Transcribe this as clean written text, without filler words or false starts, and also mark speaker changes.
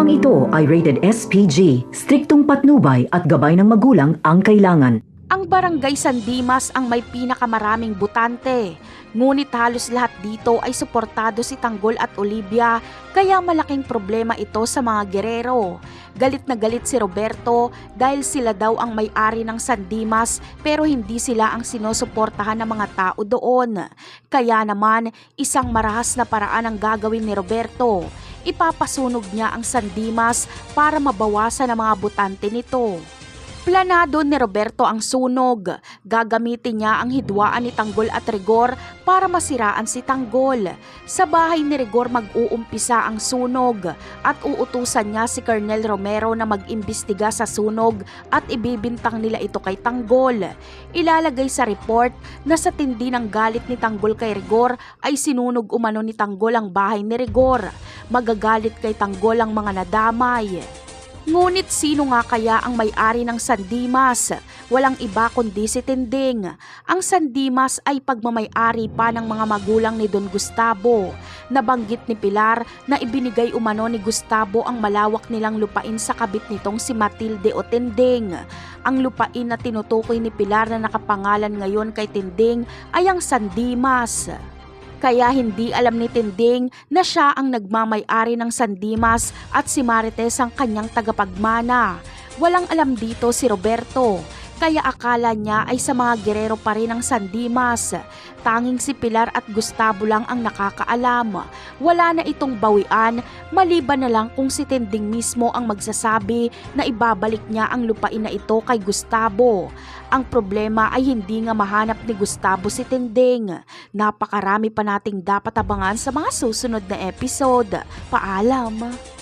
Speaker 1: Programang ito ay rated SPG, striktong patnubay at gabay ng magulang ang kailangan.
Speaker 2: Ang Barangay San Dimas ang may pinakamaraming botante. Ngunit halos lahat dito ay suportado si Tanggol at Olivia, kaya malaking problema ito sa mga gerero. Galit na galit si Roberto dahil sila daw ang may-ari ng San Dimas pero hindi sila ang sinusuportahan ng mga tao doon. Kaya naman, isang marahas na paraan ang gagawin ni Roberto. Ipapasunog niya ang San Dimas para mabawasan ang mga botante nito. Planado ni Roberto ang sunog. Gagamitin niya ang hidwaan ni Tanggol at Rigor para masiraan si Tanggol. Sa bahay ni Rigor mag-uumpisa ang sunog at uutusan niya si Colonel Romero na mag-imbestiga sa sunog at ibibintang nila ito kay Tanggol. Ilalagay sa report na sa tindi ng galit ni Tanggol kay Rigor ay sinunog umano ni Tanggol ang bahay ni Rigor. Magagalit kay Tanggol ang mga nadamay. Ngunit sino nga kaya ang may-ari ng San Dimas? Walang iba kundi si Tinding. Ang San Dimas ay pagmamay-ari pa ng mga magulang ni Don Gustavo. Nabanggit ni Pilar na ibinigay umano ni Gustavo ang malawak nilang lupain sa kabit nitong si Matilde o Tinding. Ang lupain na tinutukoy ni Pilar na nakapangalan ngayon kay Tinding ay ang San Dimas. Kaya hindi alam ni Tinding na siya ang nagmamay-ari ng San Dimas at si Marites ang kanyang tagapagmana. Walang alam dito si Roberto, kaya akala niya ay sa mga gerero pa rin ang San Dimas. Tanging si Pilar at Gustavo lang ang nakakaalam. Wala na itong bawian, maliban na lang kung si Tinding mismo ang magsasabi na ibabalik niya ang lupain na ito kay Gustavo. Ang problema ay hindi nga mahanap ni Gustavo si Tinding. Napakarami pa nating dapat abangan sa mga susunod na episode. Paalam!